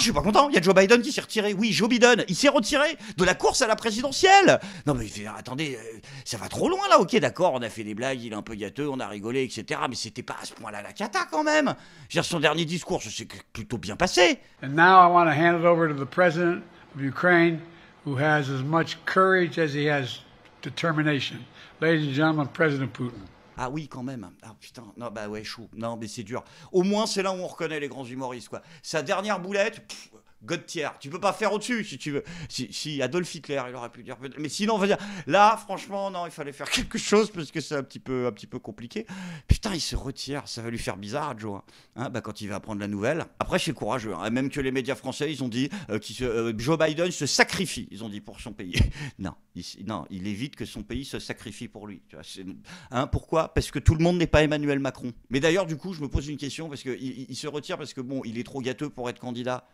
je suis pas content. Il y a Joe Biden qui s'est retiré. Oui, Joe Biden, il s'est retiré de la course à la présidentielle. Non, mais attendez, ça va trop loin là. Ok, d'accord, on a fait des blagues, il est un peu gâteux, on a rigolé, etc. Mais c'était pas à ce point-là la cata quand même. Je veux dire, son dernier discours, c'est plutôt bien passé. And now I want to hand it over to the president of Ukraine, who has as much courage as he has determination. Ladies and gentlemen, President Putin. Ah oui, quand même. Ah putain, non, bah ouais, chaud. Non, mais c'est dur. Au moins, c'est là où on reconnaît les grands humoristes, quoi. Sa dernière boulette, God tier. Tu peux pas faire au-dessus, si tu veux. Si Adolf Hitler, il aurait pu dire. Mais sinon, on va dire, là, franchement, non, il fallait faire quelque chose parce que c'est un petit peu compliqué. Putain, il se retire. Ça va lui faire bizarre à Joe. Hein, bah, quand il va apprendre la nouvelle. Après, c'est courageux. Hein. Même que les médias français, ils ont dit Joe Biden se sacrifie. Ils ont dit pour son pays. Non, il évite que son pays se sacrifie pour lui. Tu vois, hein, pourquoi ? Parce que tout le monde n'est pas Emmanuel Macron. Mais d'ailleurs, du coup, je me pose une question parce qu'il se retire parce que bon, il est trop gâteux pour être candidat.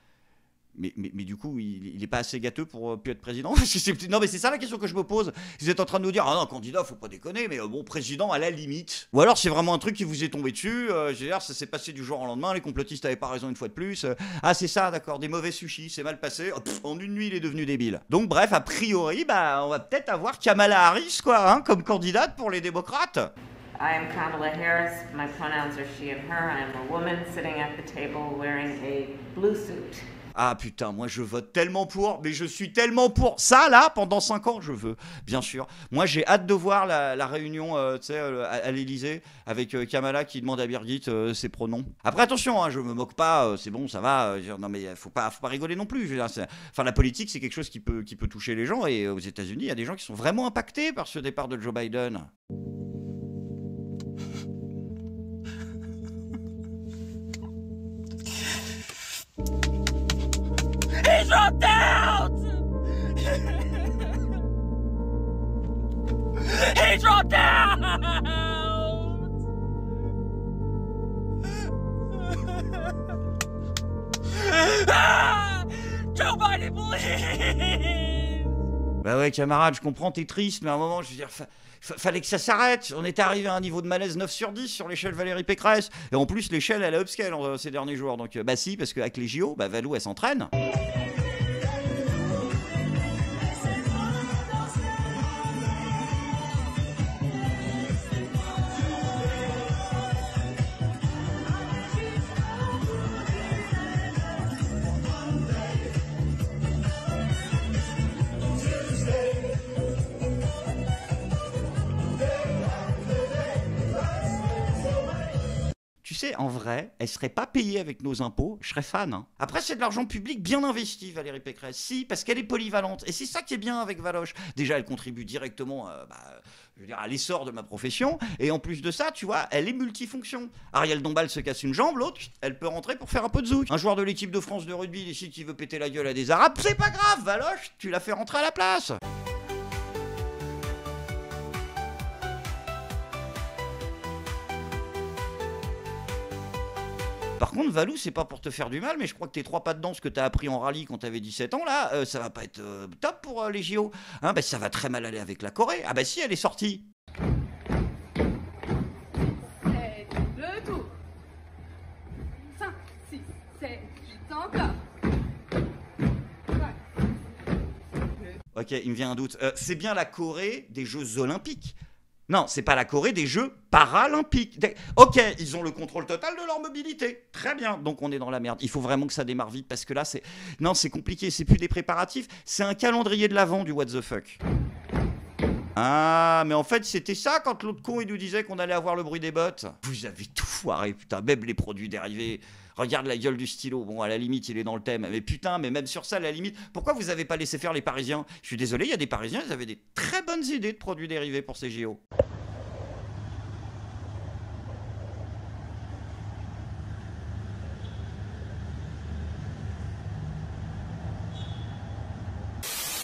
Mais du coup, il n'est pas assez gâteux pour plus être président. Non, mais c'est ça la question que je me pose. Vous êtes en train de nous dire, ah non, candidat, faut pas déconner, mais bon, président à la limite. Ou alors c'est vraiment un truc qui vous est tombé dessus. Je veux dire, ça s'est passé du jour au lendemain. Les complotistes n'avaient pas raison une fois de plus. Ah, c'est ça, d'accord, des mauvais sushis, c'est mal passé. Oh, en une nuit, il est devenu débile. Donc, bref, a priori, bah, on va peut-être avoir Kamala Harris, quoi, hein, comme candidate pour les démocrates. I am Kamala Harris. My pronouns are she and her. I am a woman sitting at the table wearing a blue suit. Ah putain, moi je vote tellement pour, mais je suis tellement pour. Ça là, pendant 5 ans, je veux, bien sûr. Moi j'ai hâte de voir la réunion à l'Elysée avec Kamala qui demande à Birgit ses pronoms. Après attention, hein, je me moque pas, c'est bon, ça va. Non mais faut pas rigoler non plus. Je veux dire, enfin la politique c'est quelque chose qui peut toucher les gens et aux États-Unis il y a des gens qui sont vraiment impactés par ce départ de Joe Biden. He dropped out! He dropped out! Ah! Joe Biden, please! Bah ouais, camarade, je comprends, t'es triste, mais à un moment, je veux dire, fallait que ça s'arrête. On était arrivé à un niveau de malaise 9 sur 10 sur l'échelle Valérie Pécresse. Et en plus, l'échelle, elle a upscale ces derniers jours. Donc, bah si, parce qu'avec les JO, bah Valou, elle s'entraîne. Tu sais, en vrai, elle serait pas payée avec nos impôts, je serais fan. Hein. Après, c'est de l'argent public bien investi, Valérie Pécresse. Si, parce qu'elle est polyvalente. Et c'est ça qui est bien avec Valoche. Déjà, elle contribue directement je veux dire, à l'essor de ma profession. Et en plus de ça, tu vois, elle est multifonction. Ariel Dombal se casse une jambe, l'autre, elle peut rentrer pour faire un peu de zouk. Un joueur de l'équipe de France de rugby ici qui veut péter la gueule à des Arabes, c'est pas grave, Valoche, tu la fais rentrer à la place. Par contre, Valou, c'est pas pour te faire du mal, mais je crois que tes 3 pas de danse que t'as appris en rallye quand t'avais 17 ans, là, ça va pas être top pour les JO. Hein, bah, ça va très mal aller avec la Corée. Ah bah si, elle est sortie. C'est le tour. 5, 6, 7, 8 encore. Ok, il me vient un doute. C'est bien la Corée des Jeux Olympiques. Non, c'est pas la Corée des Jeux Paralympiques. Ok, ils ont le contrôle total de leur mobilité. Très bien, donc on est dans la merde. Il faut vraiment que ça démarre vite parce que là, c'est compliqué. C'est plus des préparatifs, c'est un calendrier de l'avant du what the fuck. Ah, mais en fait, c'était ça quand l'autre con, il nous disait qu'on allait avoir le bruit des bottes. Vous avez tout foiré, putain, même les produits dérivés. Regarde la gueule du stylo. Bon, à la limite, il est dans le thème. Mais putain, mais même sur ça, à la limite, pourquoi vous avez pas laissé faire les Parisiens ? Je suis désolé, il y a des Parisiens, ils avaient des très bonnes idées de produits dérivés pour ces JO.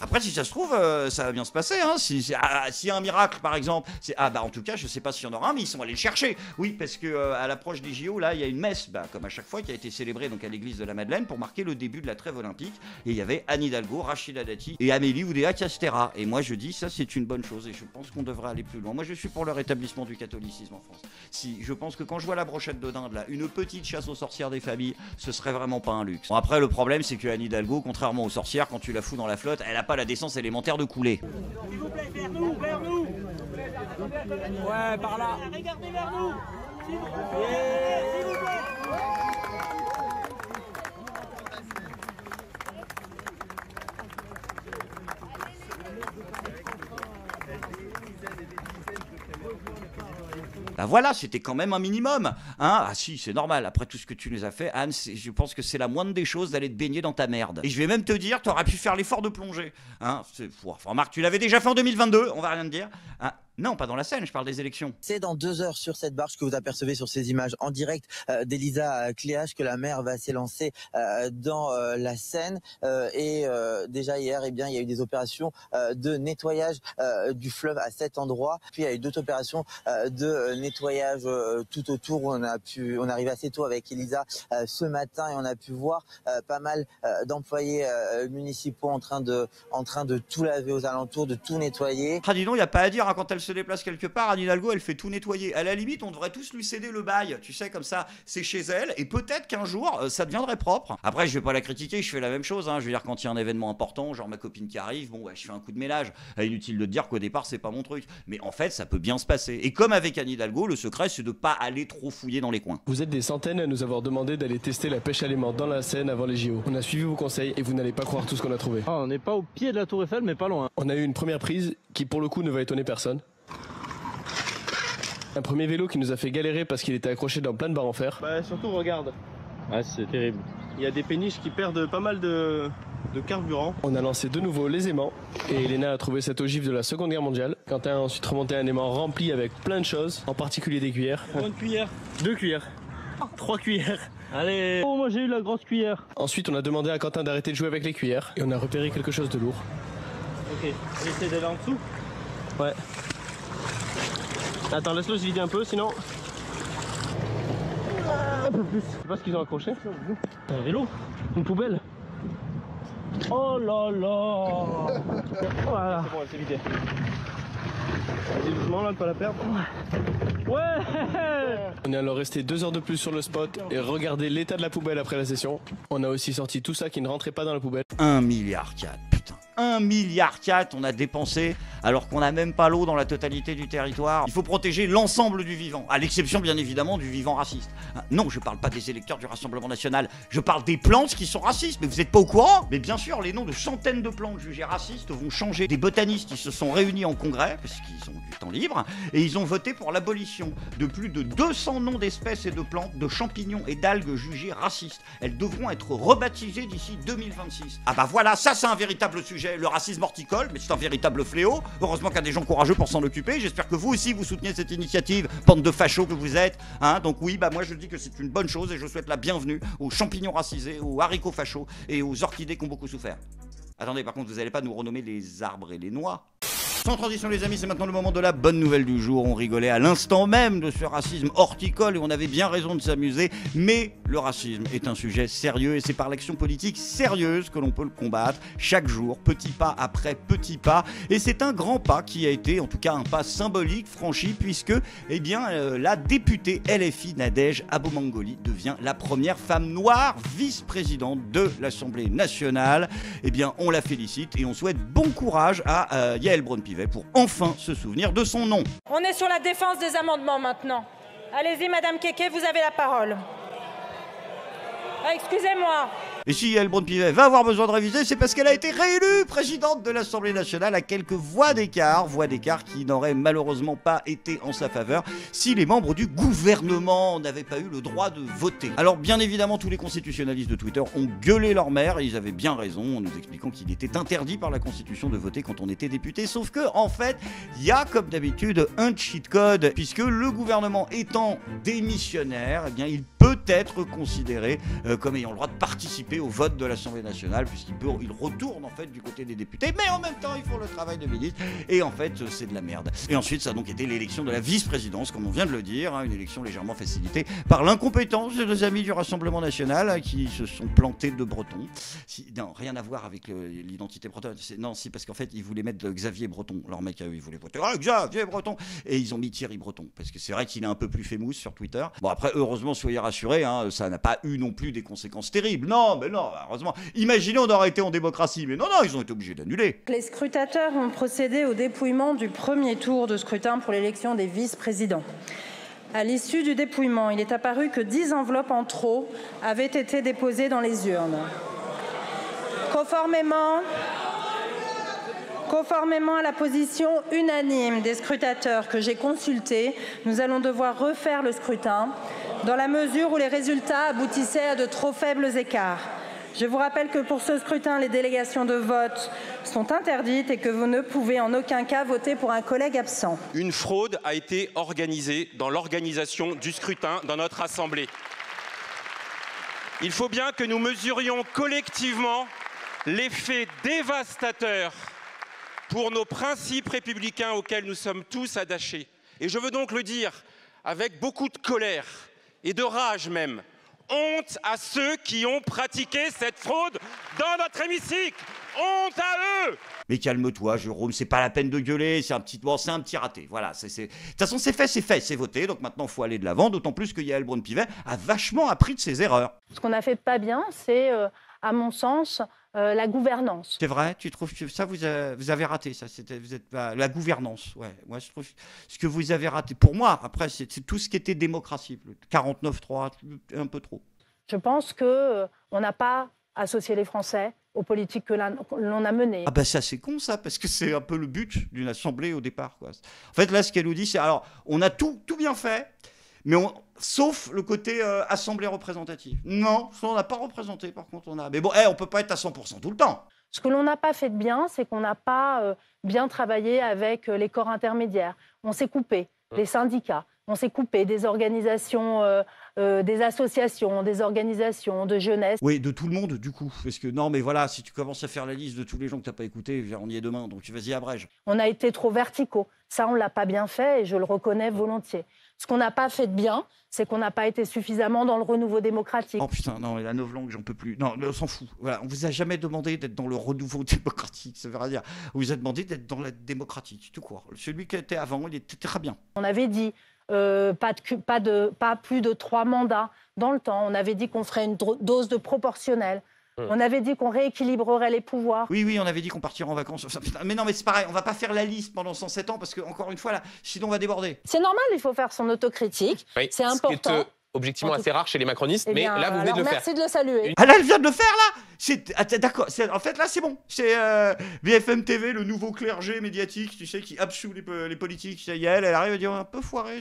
Après, si ça se trouve, ça va bien se passer. Hein. S'il y a un miracle, par exemple, en tout cas, je sais pas s'il y en aura un, mais ils sont allés le chercher. Oui, parce que à l'approche des JO, là, il y a une messe, comme à chaque fois, qui a été célébrée donc à l'église de la Madeleine pour marquer le début de la trêve olympique. Et il y avait Anne Hidalgo, Rachida Dati et Amélie Oudéa Castéra. Et moi, je dis, ça, c'est une bonne chose. Et je pense qu'on devrait aller plus loin. Moi, je suis pour le rétablissement du catholicisme en France. Si, je pense que quand je vois la brochette de dinde, là, une petite chasse aux sorcières des familles, ce serait vraiment pas un luxe. Bon, après, le problème, c'est que Anne Hidalgo, contrairement aux sorcières, quand tu la fous dans la flotte, elle a pas la décence élémentaire de couler. S'il vous plaît, vers nous, vers nous. Ouais, par là. Regardez vers nous. S'il vous plaît, s'il vous plaît. Bah voilà, c'était quand même un minimum. Hein, ah si, c'est normal. Après tout ce que tu nous as fait, Anne, je pense que c'est la moindre des choses d'aller te baigner dans ta merde. Et je vais même te dire, t'aurais pu faire l'effort de plonger. Hein, enfin, Marc, tu l'avais déjà fait en 2022, on va rien te dire. Hein, non, pas dans la Seine, je parle des élections. C'est dans 2 heures sur cette barge que vous apercevez sur ces images en direct d'Elisa Cléache que la mer va s'élancer dans la Seine. Déjà hier, il y a eu des opérations de nettoyage du fleuve à cet endroit. Puis il y a eu d'autres opérations de nettoyage tout autour. On est arrivé assez tôt avec Elisa ce matin et on a pu voir pas mal d'employés municipaux en train de tout laver aux alentours, de tout nettoyer. Ah dis donc, il n'y a pas à dire, hein, quand elle se déplace quelque part, Anne Hidalgo, elle fait tout nettoyer. À la limite, on devrait tous lui céder le bail, tu sais, comme ça, c'est chez elle, et peut-être qu'un jour, ça deviendrait propre. Après, je vais pas la critiquer, je fais la même chose, hein. Je veux dire, quand il y a un événement important, genre ma copine qui arrive, bon, je fais un coup de ménage. Inutile de te dire qu'au départ, c'est pas mon truc. Mais en fait, ça peut bien se passer. Et comme avec Anne Hidalgo, le secret, c'est de pas aller trop fouiller dans les coins. Vous êtes des centaines à nous avoir demandé d'aller tester la pêche à l'aimant dans la Seine avant les JO. On a suivi vos conseils et vous n'allez pas croire tout ce qu'on a trouvé. Ah, on n'est pas au pied de la Tour Eiffel, mais pas loin. On a eu une première prise qui, pour le coup, ne va étonner personne. Un premier vélo qui nous a fait galérer parce qu'il était accroché dans plein de barres en fer. Bah surtout regarde. Ah c'est terrible. Il y a des péniches qui perdent pas mal de carburant. On a lancé de nouveau les aimants et Elena a trouvé cette ogive de la Seconde Guerre mondiale. Quentin a ensuite remonté un aimant rempli avec plein de choses, en particulier des cuillères. Une cuillère. 2 cuillères. 3 cuillères. Allez. Oh moi j'ai eu la grosse cuillère. Ensuite on a demandé à Quentin d'arrêter de jouer avec les cuillères et on a repéré quelque chose de lourd. Ok, on essaie d'aller en dessous. Ouais. Attends, laisse-le se vider un peu, sinon... Un peu plus. Je sais pas ce qu'ils ont accroché. Un vélo. Une poubelle. Oh là là. Voilà. C'est bon, elle s'est vidée. Vas-y doucement là, ne pas la perdre. Ouais. On est alors resté 2 heures de plus sur le spot et regardé l'état de la poubelle après la session. On a aussi sorti tout ça qui ne rentrait pas dans la poubelle. 1,4 milliard, putain. 1,4 milliard on a dépensé alors qu'on n'a même pas l'eau dans la totalité du territoire. Il faut protéger l'ensemble du vivant, à l'exception bien évidemment du vivant raciste. Non, je parle pas des électeurs du Rassemblement National, je parle des plantes qui sont racistes, mais vous êtes pas au courant? Mais bien sûr, les noms de centaines de plantes jugées racistes vont changer. Des botanistes qui se sont réunis en congrès, parce qu'ils ont du temps libre, et ils ont voté pour l'abolition de plus de 200 noms d'espèces et de plantes, de champignons et d'algues jugées racistes. Elles devront être rebaptisées d'ici 2026. Ah bah voilà, ça c'est un véritable sujet. Le racisme horticole, mais c'est un véritable fléau. Heureusement qu'il y a des gens courageux pour s'en occuper. J'espère que vous aussi vous soutenez cette initiative, bande de fachos que vous êtes. Hein, donc oui, bah moi je dis que c'est une bonne chose et je souhaite la bienvenue aux champignons racisés, aux haricots fachos et aux orchidées qui ont beaucoup souffert. Attendez, par contre, vous n'allez pas nous renommer les arbres et les noix. Sans transition les amis, c'est maintenant le moment de la bonne nouvelle du jour. On rigolait à l'instant même de ce racisme horticole et on avait bien raison de s'amuser. Mais le racisme est un sujet sérieux et c'est par l'action politique sérieuse que l'on peut le combattre chaque jour, petit pas après petit pas. Et c'est un grand pas qui a été, en tout cas un pas symbolique franchi puisque la députée LFI Nadège Abomangoli devient la première femme noire vice-présidente de l'Assemblée nationale. Eh bien, on la félicite et on souhaite bon courage à Yael Braun-Pivet pour enfin se souvenir de son nom. On est sur la défense des amendements maintenant. Allez-y, Madame Kéké, vous avez la parole. Ah, excusez-moi. Et si Yael Braun-Pivet va avoir besoin de réviser, c'est parce qu'elle a été réélue présidente de l'Assemblée nationale à quelques voix d'écart qui n'auraient malheureusement pas été en sa faveur si les membres du gouvernement n'avaient pas eu le droit de voter. Alors bien évidemment, tous les constitutionnalistes de Twitter ont gueulé leur mère et ils avaient bien raison en nous expliquant qu'il était interdit par la Constitution de voter quand on était député, sauf que en fait, il y a comme d'habitude un cheat code, puisque le gouvernement étant démissionnaire, eh bien il peut être considéré comme ayant le droit de participer participer au vote de l'Assemblée nationale, puisqu'il retourne en fait du côté des députés, mais en même temps ils font le travail de ministre, et en fait c'est de la merde. Et ensuite ça a donc été l'élection de la vice-présidence, comme on vient de le dire, une élection légèrement facilitée par l'incompétence de nos amis du Rassemblement national qui se sont plantés de Breton. Non, rien à voir avec l'identité bretonne. Non, si, parce qu'en fait ils voulaient mettre Xavier Breton, leur mec à eux, ils voulaient voter Xavier Breton, et ils ont mis Thierry Breton, parce que c'est vrai qu'il est un peu plus famous sur Twitter. Bon après, heureusement, soyez rassurés, ça n'a pas eu non plus des conséquences terribles. Non, mais non, heureusement. Imaginez, on aurait été en démocratie, mais non, ils ont été obligés d'annuler. Les scrutateurs ont procédé au dépouillement du premier tour de scrutin pour l'élection des vice-présidents. À l'issue du dépouillement, il est apparu que 10 enveloppes en trop avaient été déposées dans les urnes. Conformément à la position unanime des scrutateurs que j'ai consultés, nous allons devoir refaire le scrutin dans la mesure où les résultats aboutissaient à de trop faibles écarts. Je vous rappelle que pour ce scrutin, les délégations de vote sont interdites et que vous ne pouvez en aucun cas voter pour un collègue absent. Une fraude a été organisée dans l'organisation du scrutin dans notre Assemblée. Il faut bien que nous mesurions collectivement l'effet dévastateur pour nos principes républicains auxquels nous sommes tous attachés. Et je veux donc le dire avec beaucoup de colère et de rage même. Honte à ceux qui ont pratiqué cette fraude dans notre hémicycle. Honte à eux. Mais calme-toi, Jérôme, c'est pas la peine de gueuler, c'est un petit raté. Voilà, de toute façon, c'est fait, c'est voté. Donc maintenant, il faut aller de l'avant, d'autant plus que Yaël Braun-Pivet a vachement appris de ses erreurs. Ce qu'on a fait pas bien, c'est, à mon sens, la gouvernance. C'est vrai, tu trouves que ça, vous avez raté ça, la gouvernance, ouais. Moi, je trouve ce que vous avez raté. Pour moi, après, c'est tout ce qui était démocratie. 49-3, un peu trop. Je pense qu'on n'a pas associé les Français aux politiques que l'on a menées. Ah ben ça c'est con ça, parce que c'est un peu le but d'une assemblée au départ, quoi. En fait là ce qu'elle nous dit c'est, alors on a tout bien fait, mais sauf le côté assemblée représentative. Non, ça on n'a pas représenté par contre mais bon, on peut pas être à 100% tout le temps. Ce que l'on n'a pas fait de bien, c'est qu'on n'a pas bien travaillé avec les corps intermédiaires. On s'est coupé des syndicats, on s'est coupé des organisations, des associations, des organisations de jeunesse. Oui, de tout le monde du coup. Parce que non, mais voilà, si tu commences à faire la liste de tous les gens que tu n'as pas écoutés, on y est demain, donc vas-y, abrège. On a été trop verticaux. Ça, on ne l'a pas bien fait et je le reconnais volontiers. Ce qu'on n'a pas fait de bien, c'est qu'on n'a pas été suffisamment dans le renouveau démocratique. Oh putain, non, la novlangue, j'en peux plus. Non, mais on s'en fout. Voilà, on vous a jamais demandé d'être dans le renouveau démocratique, ça veut rien dire. On vous a demandé d'être dans la démocratique, tout court. Celui qui était avant, il était très bien. On avait dit pas plus de 3 mandats dans le temps. On avait dit qu'on ferait une dose de proportionnelle. On avait dit qu'on rééquilibrerait les pouvoirs. Oui, on avait dit qu'on partirait en vacances. Mais non, mais c'est pareil, on va pas faire la liste pendant 107 ans parce que, encore une fois, là, sinon on va déborder. C'est normal, il faut faire son autocritique. Oui, c'est important. Ce qui est objectivement assez rare chez les macronistes, mais là, vous venez de le faire. Merci de le saluer. Ah là, elle vient de le faire, là. D'accord, en fait, là, c'est bon. C'est BFM TV, le nouveau clergé médiatique, tu sais, qui absout les politiques. Ça y est, elle arrive à dire un peu foiré.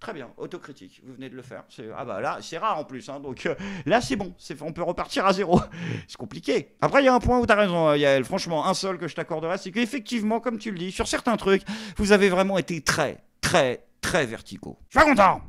Très bien, autocritique, vous venez de le faire. Ah bah là, c'est rare en plus, hein, donc là c'est bon, on peut repartir à zéro. C'est compliqué. Après, il y a un point où tu as raison, Yaël, franchement, un seul que je t'accorderai, c'est qu'effectivement, comme tu le dis, sur certains trucs, vous avez vraiment été très, très, très verticaux. Je suis pas content.